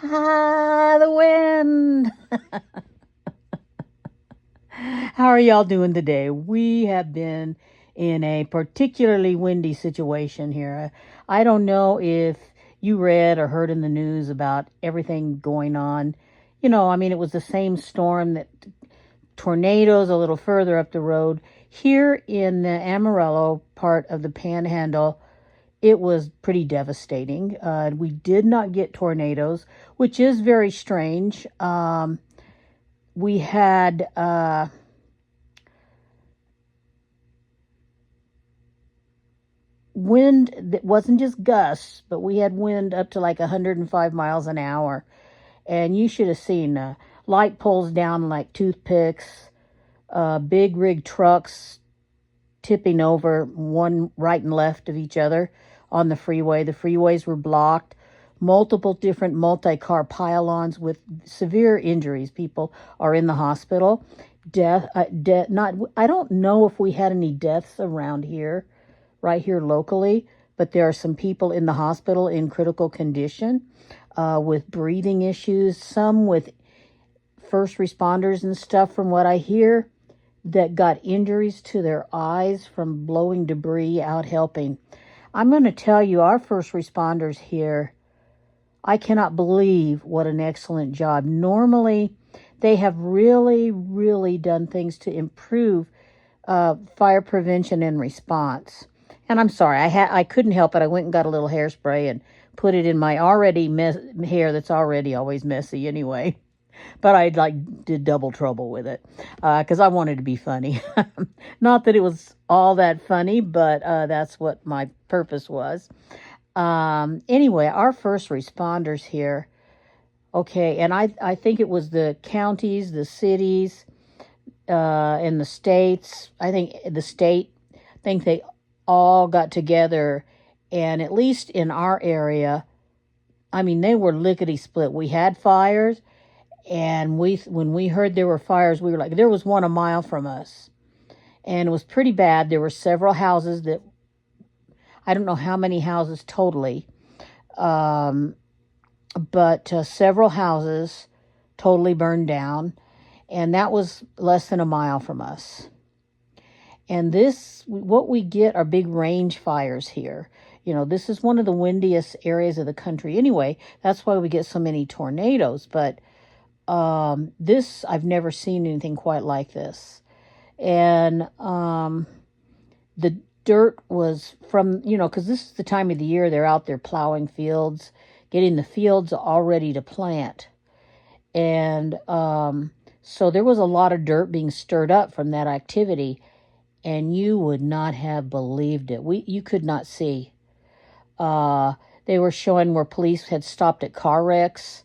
Ah, the wind. How are y'all doing today? We have been in a particularly windy situation here. I don't know if you read or heard in the news about everything going on. I mean, it was the same storm that tornadoes a little further up the road. Here in the Amarillo part of the Panhandle, it was pretty devastating. We did not get tornadoes, which is very strange. We had wind that wasn't just gusts, but we had wind up to like 105 miles an hour. And you should have seen light poles down like toothpicks, big rig trucks tipping over one right and left of each other on the freeway. The freeways were blocked. Multiple different multi-car pylons with severe injuries. People are in the hospital. Not. I don't know if we had any deaths around here, right here locally, but there are some people in the hospital in critical condition, with breathing issues. Some with first responders and stuff, from what I hear, that got injuries to their eyes from blowing debris out helping. I'm going to tell you, our first responders here, I cannot believe what an excellent job. Normally, they have really, really done things to improve fire prevention and response. And I'm sorry, I couldn't help it. I went and got a little hairspray and put it in my hair that's already always messy anyway. But I did double trouble with it because I wanted to be funny. Not that it was all that funny, but that's what my purpose was. Anyway, our first responders here, okay, and I think it was the counties, the cities, and the states. I think they all got together, and at least in our area, I mean, they were lickety split. We had fires, and when we heard there were fires, we were like, there was one a mile from us, and it was pretty bad. There were several houses that, I don't know how many houses totally, but several houses totally burned down, and that was less than a mile from us. And what we get are big range fires here. This is one of the windiest areas of the country anyway. That's why we get so many tornadoes. But I've never seen anything quite like this. And the dirt was from, because this is the time of the year they're out there plowing fields, getting the fields all ready to plant. And so there was a lot of dirt being stirred up from that activity. And you would not have believed it. You could not see. They were showing where police had stopped at car wrecks.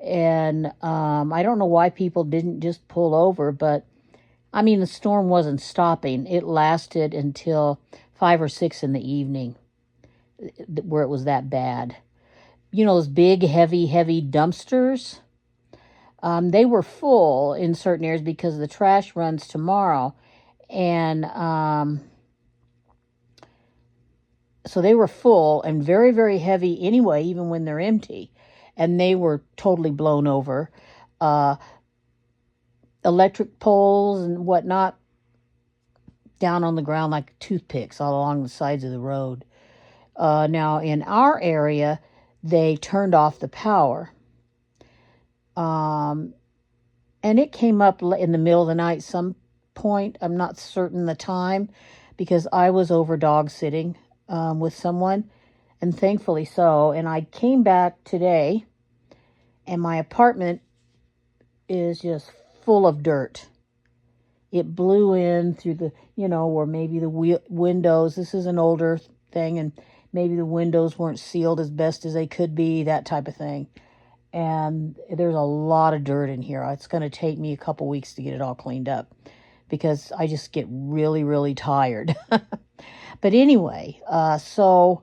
And I don't know why people didn't just pull over, but I mean, the storm wasn't stopping. It lasted until 5 or 6 in the evening, where it was that bad. Those big, heavy dumpsters, they were full in certain areas because the trash runs tomorrow. And so they were full and very, very heavy anyway, even when they're empty. And they were totally blown over. Electric poles and whatnot down on the ground like toothpicks all along the sides of the road. Now, in our area, they turned off the power. And it came up in the middle of the night some point. I'm not certain the time because I was over dog sitting with someone, and thankfully so. And I came back today, and my apartment is just full of dirt. It blew in through the, or maybe the windows. This is an older thing, and maybe the windows weren't sealed as best as they could be, that type of thing. And there's a lot of dirt in here. It's going to take me a couple weeks to get it all cleaned up because I just get really, really tired. But anyway, so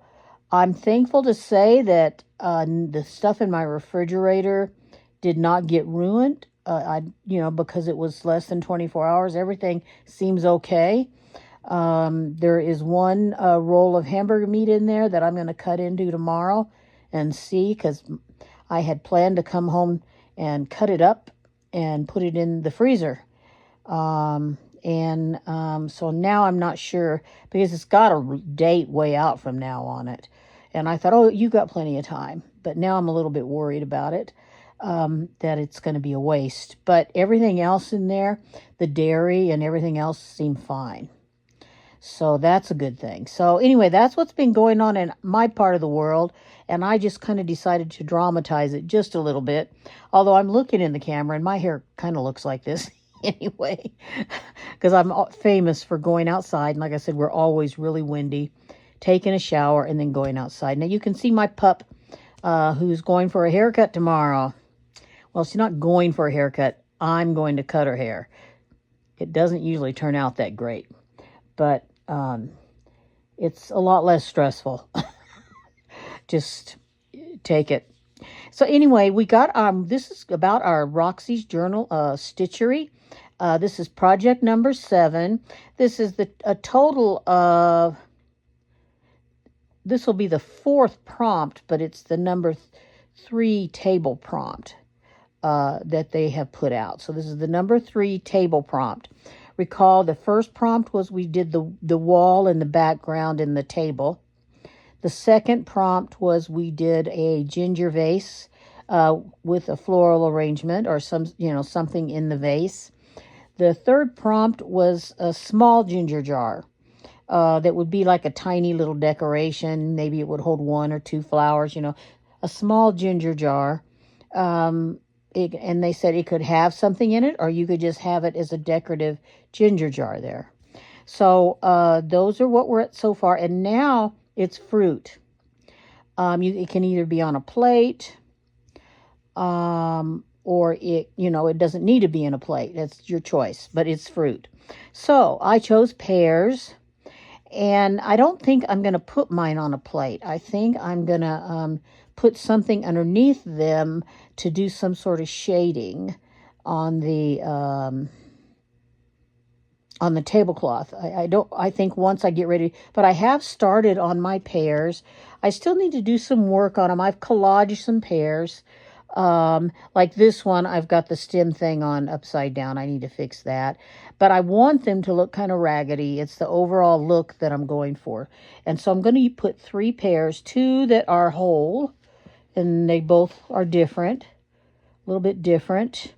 I'm thankful to say that the stuff in my refrigerator did not get ruined. Because it was less than 24 hours, everything seems okay. There is one roll of hamburger meat in there that I'm going to cut into tomorrow and see, because I had planned to come home and cut it up and put it in the freezer. So now I'm not sure because it's got a date way out from now on it. And I thought, oh, you got plenty of time. But now I'm a little bit worried about it, that it's going to be a waste. But everything else in there, the dairy and everything else seemed fine. So that's a good thing. So anyway, that's what's been going on in my part of the world. And I just kind of decided to dramatize it just a little bit. Although I'm looking in the camera and my hair kind of looks like this anyway. Because I'm famous for going outside. And like I said, we're always really windy. Taking a shower and then going outside. Now you can see my pup who's going for a haircut tomorrow. Well, she's not going for a haircut. I'm going to cut her hair. It doesn't usually turn out that great. But it's a lot less stressful. Just take it. So anyway, we got, this is about our Roxy's Journal stitchery. This is project number 7. This is a total of, this will be the 4th prompt, but it's the number 3 table prompt that they have put out. So this is the number 3 table prompt. Recall the first prompt was we did the wall and the background and the table. The second prompt was we did a ginger vase with a floral arrangement or something in the vase. The third prompt was a small ginger jar that would be like a tiny little decoration. Maybe it would hold 1 or 2 flowers, a small ginger jar. And they said it could have something in it, or you could just have it as a decorative ginger jar there. So those are what we're at so far. And now it's fruit. It can either be on a plate, or it doesn't need to be in a plate. That's your choice, but it's fruit. So I chose pears, and I don't think I'm going to put mine on a plate. I think I'm going to put something underneath them to do some sort of shading on the tablecloth. I think once I get ready, but I have started on my pears. I still need to do some work on them. I've collaged some pears. Like this one, I've got the stem thing on upside down. I need to fix that. But I want them to look kind of raggedy. It's the overall look that I'm going for. And so I'm going to put 3 pears, 2 that are whole, and they both are different, a little bit different.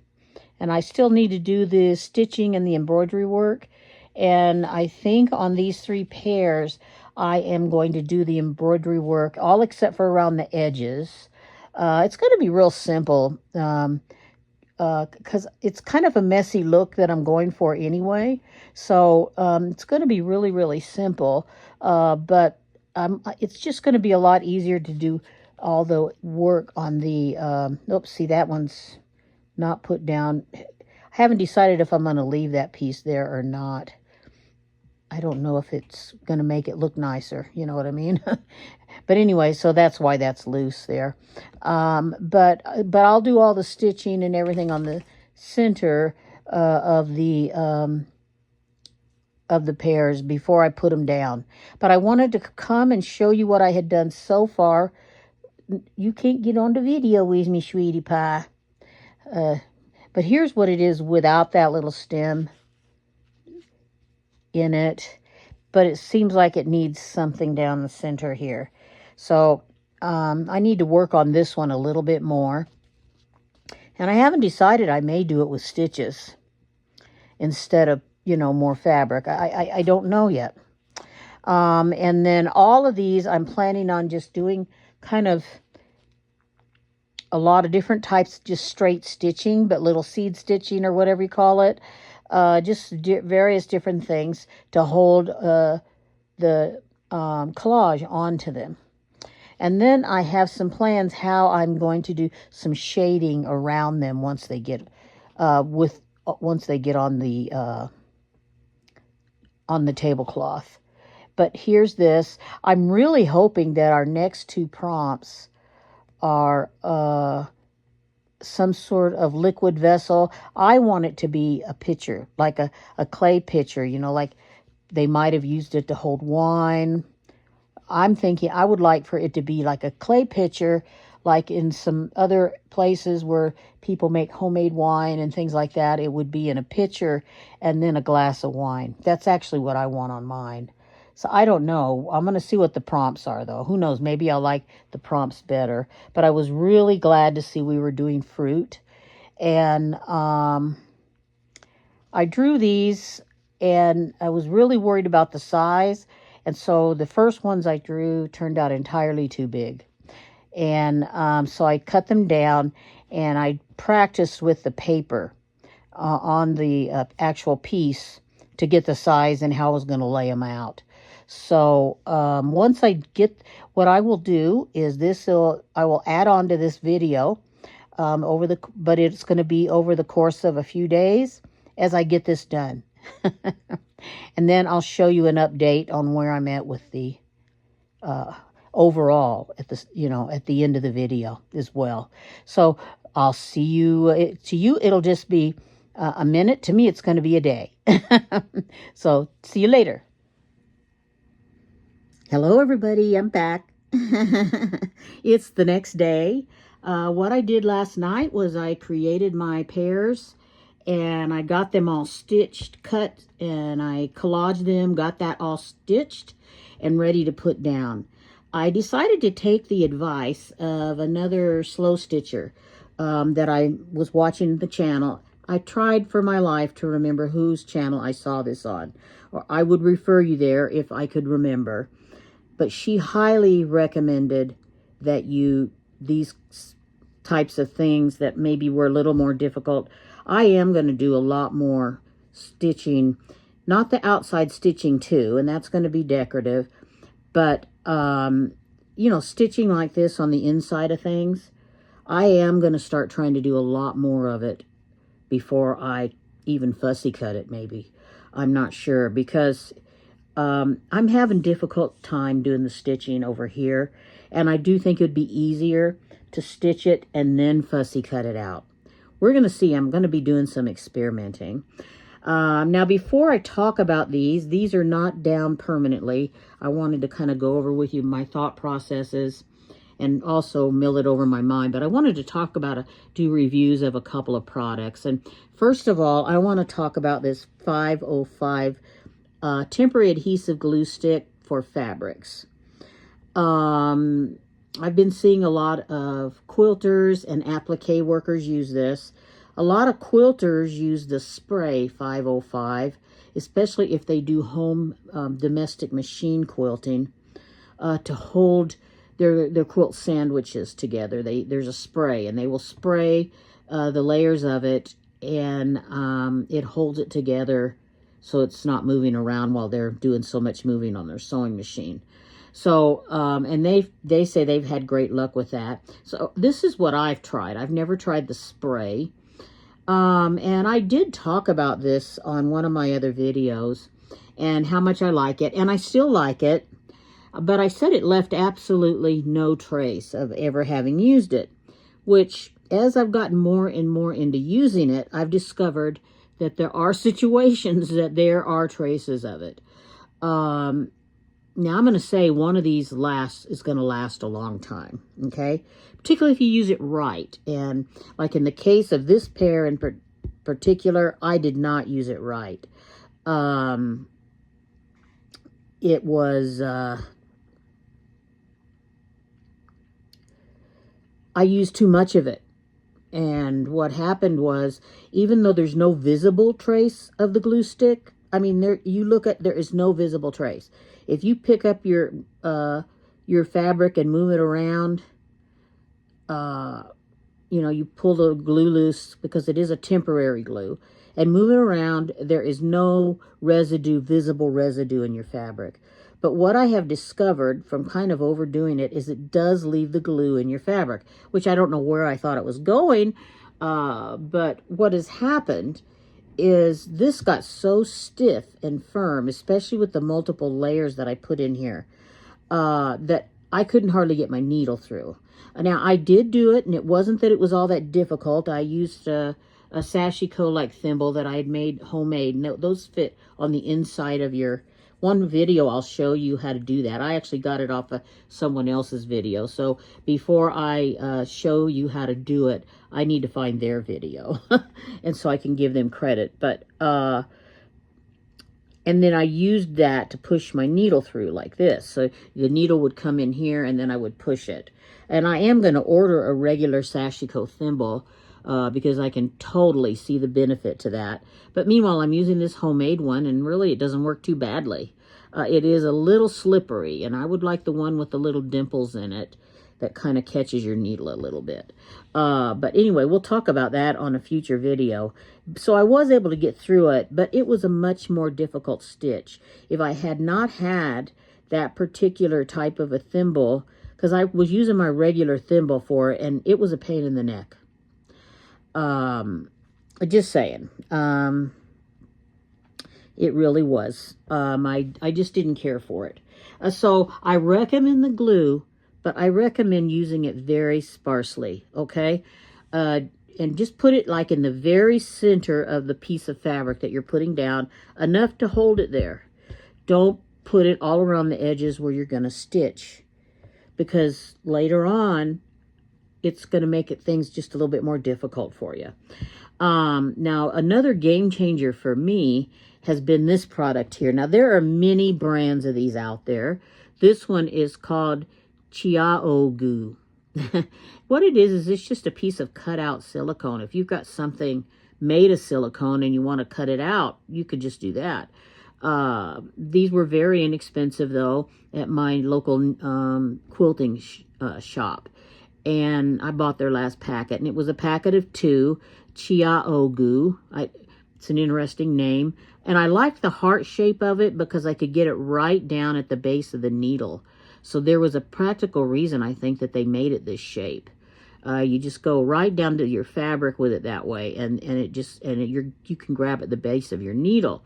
And I still need to do the stitching and the embroidery work. And I think on these 3 pears, I am going to do the embroidery work, all except for around the edges. It's going to be real simple because it's kind of a messy look that I'm going for anyway. So it's going to be really, really simple. But it's just going to be a lot easier to do all the work on the, oops, see that one's not put down. I haven't decided if I'm going to leave that piece there or not. I don't know if it's going to make it look nicer. You know what I mean? But anyway, so that's why that's loose there. But I'll do all the stitching and everything on the center of the pears before I put them down. But I wanted to come and show you what I had done so far. You can't get on the video with me, sweetie pie. But here's what it is without that little stem in it. But it seems like it needs something down the center here. So I need to work on this one a little bit more. And I haven't decided. I may do it with stitches instead of, more fabric. I don't know yet. And then all of these I'm planning on just doing kind of a lot of different types, just straight stitching, but little seed stitching or whatever you call it. Just various different things to hold the collage onto them. And then I have some plans how I'm going to do some shading around them once they get on the tablecloth. But here's this. I'm really hoping that our next 2 prompts are some sort of liquid vessel. I want it to be a pitcher, like a clay pitcher, like they might have used it to hold wine. I'm thinking I would like for it to be like a clay pitcher, like in some other places where people make homemade wine and things like that, it would be in a pitcher and then a glass of wine. That's actually what I want on mine. So I don't know. I'm going to see what the prompts are, though. Who knows? Maybe I'll like the prompts better. But I was really glad to see we were doing fruit. And I drew these, and I was really worried about the size. And so the first ones I drew turned out entirely too big. And so I cut them down, and I practiced with the paper on the actual piece to get the size and how I was going to lay them out. So once I get, what I will do is I will add on to this video but it's going to be over the course of a few days as I get this done. And then I'll show you an update on where I'm at with the overall at the end of the video as well. So I'll see you. To you, it'll just be a minute. To me, it's going to be a day. So see you later. Hello, everybody. I'm back. It's the next day. What I did last night was I created my pears, and I got them all stitched, cut, and I collaged them, got that all stitched and ready to put down. I decided to take the advice of another slow stitcher that I was watching the channel. I tried for my life to remember whose channel I saw this on, or I would refer you there if I could remember. But she highly recommended that these types of things that maybe were a little more difficult. I am going to do a lot more stitching, not the outside stitching too, and that's going to be decorative, but, stitching like this on the inside of things, I am going to start trying to do a lot more of it before I even fussy cut it, maybe. I'm not sure, because I'm having difficult time doing the stitching over here, and I do think it would be easier to stitch it and then fussy cut it out. We're going to see. I'm going to be doing some experimenting. Now, before I talk about these are not down permanently. I wanted to kind of go over with you my thought processes and also mill it over my mind. But I wanted to do reviews of a couple of products. And first of all, I want to talk about this 505 temporary adhesive glue stick for fabrics. I've been seeing a lot of quilters and applique workers use this. A lot of quilters use the spray 505, especially if they do home domestic machine quilting, to hold their quilt sandwiches together. There's a spray, and they will spray the layers of it, and it holds it together so it's not moving around while they're doing so much moving on their sewing machine. So, and they say they've had great luck with that. So this is what I've tried. I've never tried the spray. And I did talk about this on one of my other videos and how much I like it. And I still like it. But I said it left absolutely no trace of ever having used it. Which, as I've gotten more and more into using it, I've discovered that there are situations that there are traces of it. Now, I'm going to say one of these is going to last a long time, okay? Particularly if you use it right. And like in the case of this pair in particular, I did not use it right. It was, I used too much of it. And what happened was, even though there's no visible trace of the glue stick, I mean, there is no visible trace. If you pick up your fabric and move it around, you pull the glue loose, because it is a temporary glue, and move it around, there is no visible residue in your fabric. But what I have discovered from kind of overdoing it is it does leave the glue in your fabric, which I don't know where I thought it was going, but what has happened is this got so stiff and firm, especially with the multiple layers that I put in here, that I couldn't hardly get my needle through. Now, I did do it, and it wasn't that it was all that difficult. I used a sashiko-like thimble that I had made homemade, and those fit on the inside of one video I'll show you how to do that. I actually got it off of someone else's video. So before I show you how to do it, I need to find their video. And so I can give them credit. But, and then I used that to push my needle through like this. So the needle would come in here and then I would push it. And I am going to order a regular Sashiko thimble because I can totally see the benefit to that. But meanwhile, I'm using this homemade one and really it doesn't work too badly. It is a little slippery and I would like the one with the little dimples in it that kind of catches your needle a little bit. But anyway, we'll talk about that on a future video. So I was able to get through it, but it was a much more difficult stitch. If I had not had that particular type of a thimble, because I was using my regular thimble for it, and it was a pain in the neck. Just saying. It really was. I just didn't care for it. So I recommend the glue, but I recommend using it very sparsely, okay? And just put it like in the very center of the piece of fabric that you're putting down, enough to hold it there. Don't put it all around the edges where you're going to stitch, because later on, it's going to make things just a little bit more difficult for you. Now, another game changer for me has been this product here. Now, there are many brands of these out there. This one is called ChiaoGoo. What it is it's just a piece of cut out silicone. If you've got something made of silicone and you want to cut it out, you could just do that. These were very inexpensive though at my local quilting shop. And I bought their last packet, and it was a packet of 2, ChiaoGoo. It's an interesting name. And I liked the heart shape of it because I could get it right down at the base of the needle. So there was a practical reason, I think, that they made it this shape. You just go right down to your fabric with it that way, and you can grab at the base of your needle.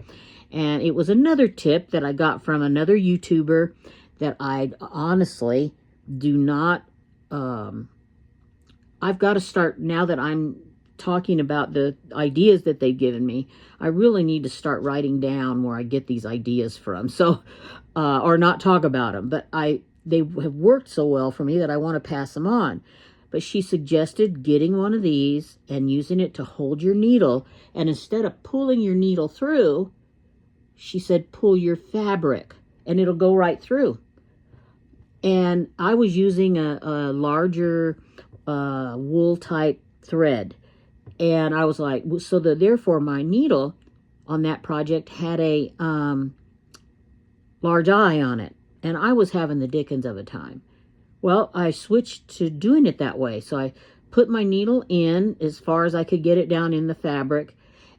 And it was another tip that I got from another YouTuber that I honestly do not. I've got to start, now that I'm talking about the ideas that they've given me, I really need to start writing down where I get these ideas from. So, or not talk about them, but they have worked so well for me that I want to pass them on. But she suggested getting one of these and using it to hold your needle. And instead of pulling your needle through, she said, pull your fabric and it'll go right through. And I was using a larger wool type thread. And I was like, so therefore my needle on that project had a large eye on it. And I was having the dickens of a time. Well, I switched to doing it that way. So I put my needle in as far as I could get it down in the fabric.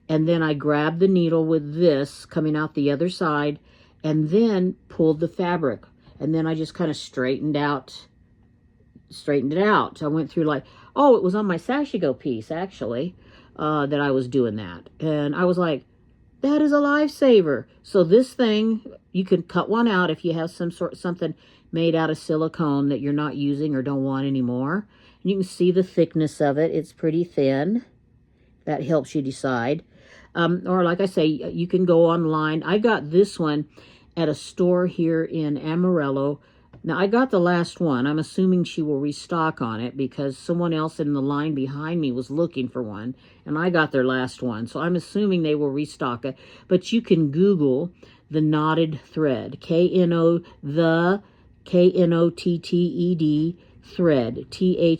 And then I grabbed the needle with this coming out the other side and then pulled the fabric. And then I just kind of straightened it out. So I went through like, oh, it was on my Sashiko piece, actually, that I was doing that. And I was like, that is a lifesaver. So this thing, you can cut one out if you have something made out of silicone that you're not using or don't want anymore. And you can see the thickness of it. It's pretty thin. That helps you decide. Or like I say, you can go online. I got this one at a store here in Amarillo. Now, I got the last one. I'm assuming she will restock on it because someone else in the line behind me was looking for one, and I got their last one. So I'm assuming they will restock it. But you can Google the knotted thread, Knotted thread, THREAD.com,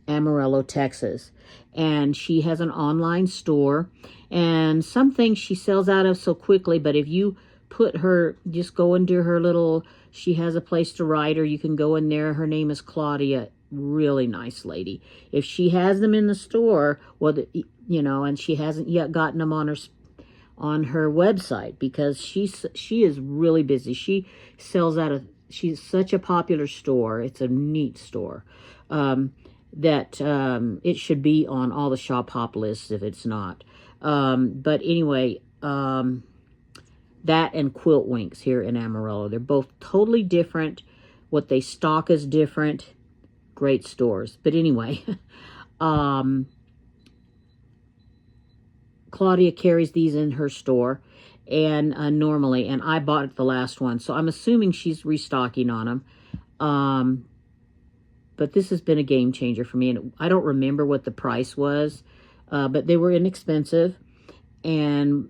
Amarillo, Texas. And she has an online store, and some things she sells out of so quickly, but if you just go into her little, she has a place to write, or you can go in there. Her name is Claudia. Really nice lady. If she has them in the store, well, and she hasn't yet gotten them on her website because she is really busy. She sells she's such a popular store. It's a neat store. That it should be on all the shop hop lists if it's not. But anyway, that and Quilt Winks here in Amarillo. They're both totally different. What they stock is different. Great stores. But anyway, Claudia carries these in her store. and normally, and I bought the last one, so I'm assuming she's restocking on them. But this has been a game changer for me, and I don't remember what the price was, but they were inexpensive and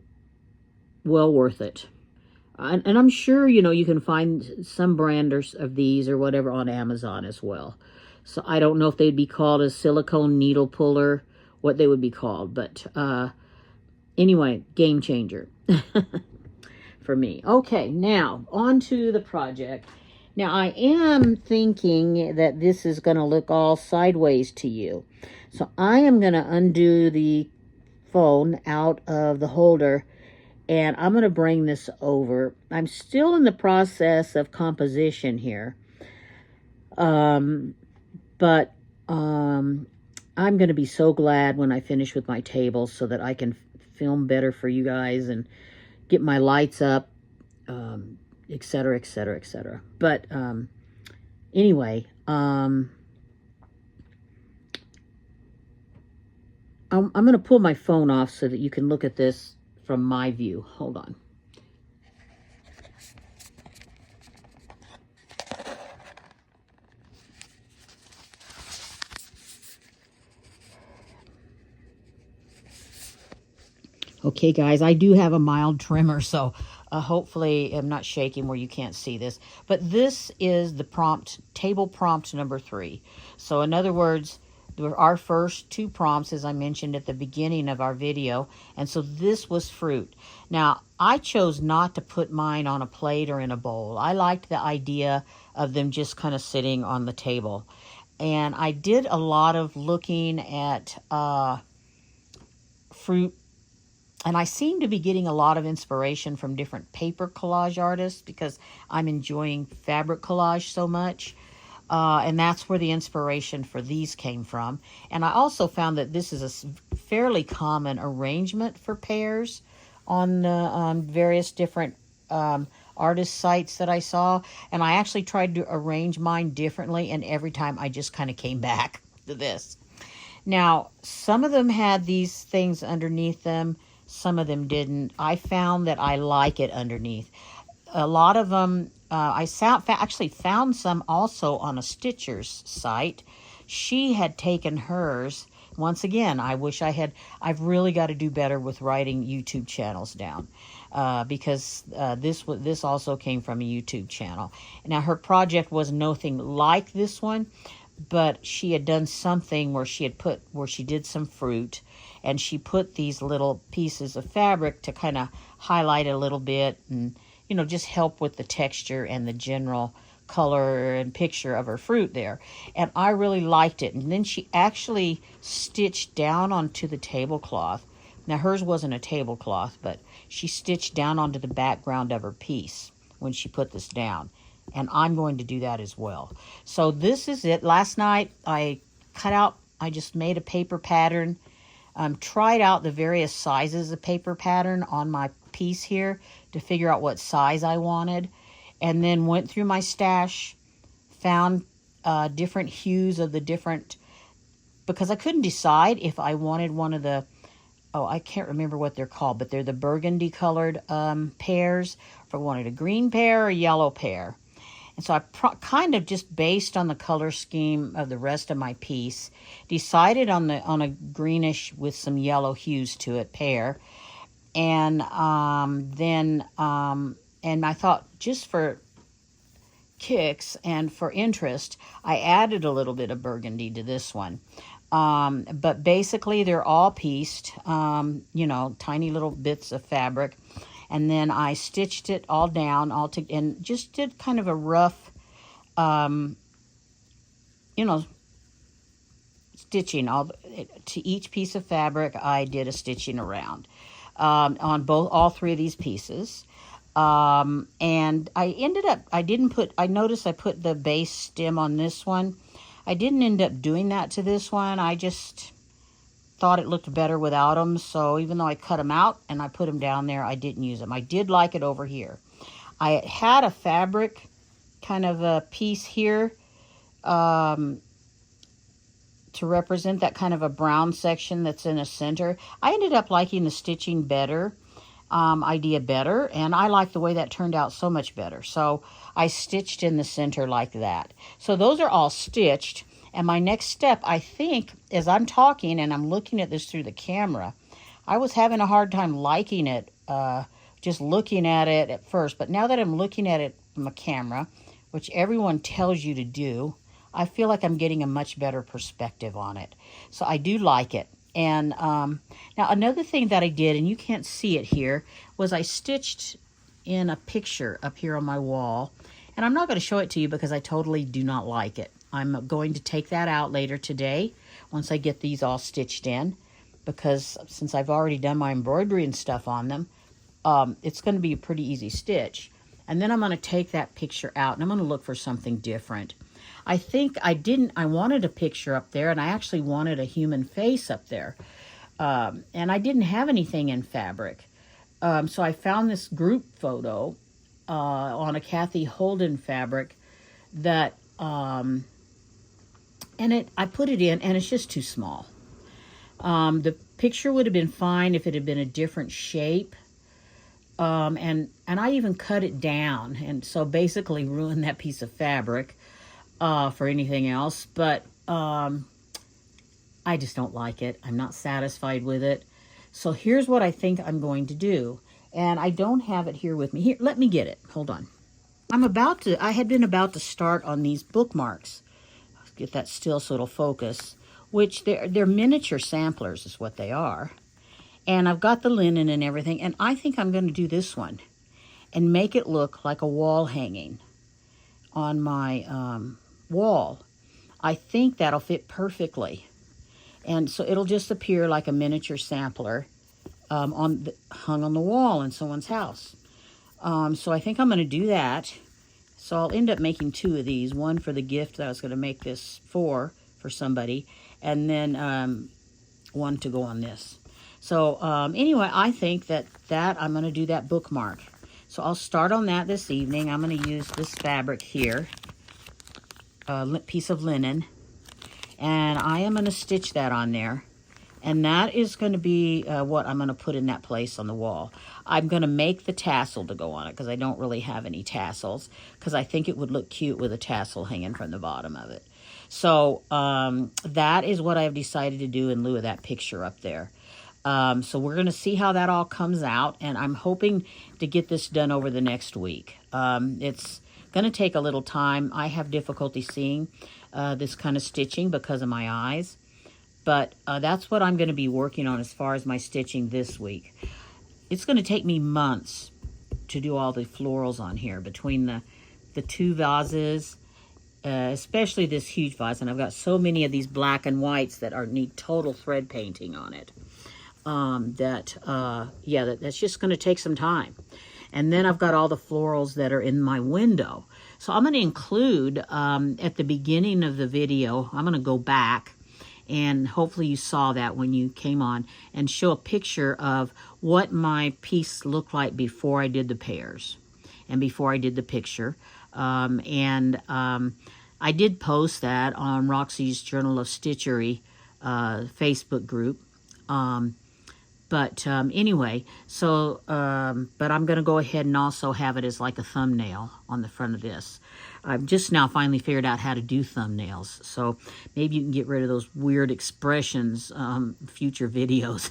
well worth it. And I'm sure, you know, you can find some branders of these or whatever on Amazon as well. So I don't know if they'd be called a silicone needle puller, what they would be called. But anyway, game changer for me. Okay, now on to the project. Now I am thinking that this is going to look all sideways to you. So I am going to undo the phone out of the holder, and I'm going to bring this over. I'm still in the process of composition here. But I'm going to be so glad when I finish with my table so that I can film better for you guys and get my lights up, etc., etc., etc. But anyway, I'm going to pull my phone off so that you can look at this from my view. Hold on. Okay, guys, I do have a mild tremor, so hopefully I'm not shaking where you can't see this. But this is the prompt, table prompt number 3. So in other words, our first 2 prompts, as I mentioned at the beginning of our video, and so this was fruit. Now, I chose not to put mine on a plate or in a bowl. I liked the idea of them just kind of sitting on the table. And I did a lot of looking at fruit, and I seem to be getting a lot of inspiration from different paper collage artists because I'm enjoying fabric collage so much. And that's where the inspiration for these came from. And I also found that this is a fairly common arrangement for pears on various different artist sites that I saw. And I actually tried to arrange mine differently, and every time I just kind of came back to this. Now, some of them had these things underneath them. Some of them didn't. I found that I like it underneath. A lot of them, I actually found some also on a Stitcher's site. She had taken hers. Once again, I wish I've really got to do better with writing YouTube channels down. Because this also came from a YouTube channel. Now, her project was nothing like this one, but she had done something where she did some fruit, and she put these little pieces of fabric to kind of highlight a little bit and, you know, just help with the texture and the general color and picture of her fruit there. And I really liked it. And then she actually stitched down onto the tablecloth. Now, hers wasn't a tablecloth, but she stitched down onto the background of her piece when she put this down. And I'm going to do that as well. So this is it. Last night I just made a paper pattern, tried out the various sizes of paper pattern on my piece here to figure out what size I wanted, and then went through my stash, found different hues of the different, because I couldn't decide if I wanted one of the, I can't remember what they're called, but they're the burgundy colored pears, if I wanted a green pear or a yellow pear. And so I kind of just based on the color scheme of the rest of my piece, decided on a greenish with some yellow hues to it pear. And then I thought, just for kicks and for interest, I added a little bit of burgundy to this one. But basically they're all pieced, you know, tiny little bits of fabric. And then I stitched it all down and just did kind of a rough, you know, stitching to each piece of fabric. I did a stitching around on all 3 of these pieces. And I noticed I put the base stem on this one. I didn't end up doing that to this one. I just thought it looked better without them, so even though I cut them out and I put them down there, I didn't use them. I did like it over here. I had a fabric kind of a piece here to represent that kind of a brown section that's in the center. I ended up liking the stitching better. idea better, and I like the way that turned out so much better. So I stitched in the center like that. So those are all stitched, and my next step, I think, as I'm talking and I'm looking at this through the camera, I was having a hard time liking it, just looking at it at first, but now that I'm looking at it from a camera, which everyone tells you to do, I feel like I'm getting a much better perspective on it. So I do like it. And now another thing that I did, and you can't see it here, was I stitched in a picture up here on my wall. And I'm not going to show it to you because I totally do not like it. I'm going to take that out later today once I get these all stitched in, because since I've already done my embroidery and stuff on them, it's going to be a pretty easy stitch. And then I'm going to take that picture out and I'm going to look for something different. I think I wanted a picture up there, and I actually wanted a human face up there. And I didn't have anything in fabric. So I found this group photo on a Kathy Holden fabric that, I put it in, and it's just too small. The picture would have been fine if it had been a different shape. And I even cut it down, and so basically ruined that piece of fabric for anything else. But I just don't like it. I'm not satisfied with it. So here's what I think I'm going to do. And I don't have it here with me. Here, let me get it. Hold on. I had been about to start on these bookmarks. Let's get that still so it'll focus. Which they're miniature samplers is what they are. And I've got the linen and everything. And I think I'm going to do this one and make it look like a wall hanging on my wall. I think that'll fit perfectly. And so it'll just appear like a miniature sampler hung on the wall in someone's house. So I think I'm going to do that. So I'll end up making two of these. One for the gift that I was going to make this for somebody. And then one to go on this. So anyway, I think that I'm going to do that bookmark. So I'll start on that this evening. I'm going to use this fabric here, a piece of linen. And I am going to stitch that on there. And that is going to be what I'm going to put in that place on the wall. I'm going to make the tassel to go on it because I don't really have any tassels, because I think it would look cute with a tassel hanging from the bottom of it. So that is what I've decided to do in lieu of that picture up there. So we're going to see how that all comes out, and I'm hoping to get this done over the next week. It's going to take a little time. I have difficulty seeing this kind of stitching because of my eyes, but that's what I'm going to be working on as far as my stitching this week. It's going to take me months to do all the florals on here between the two vases, especially this huge vase, and I've got so many of these black and whites that need total thread painting on it. That's just going to take some time. And then I've got all the florals that are in my window. So I'm going to include at the beginning of the video, I'm going to go back, and hopefully you saw that when you came on, and show a picture of what my piece looked like before I did the pairs and before I did the picture. I did post that on Roxy's Journal of Stitchery Facebook group. Anyway, so, but I'm going to go ahead and also have it as like a thumbnail on the front of this. I've just now finally figured out how to do thumbnails. So maybe you can get rid of those weird expressions, future videos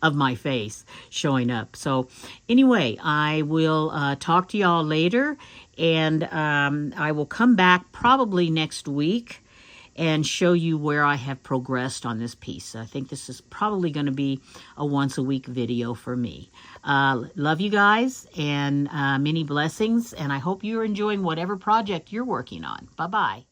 of my face showing up. So anyway, I will talk to y'all later, and I will come back probably next week and show you where I have progressed on this piece. I think this is probably going to be a once-a-week video for me. Love you guys, and many blessings, and I hope you're enjoying whatever project you're working on. Bye-bye.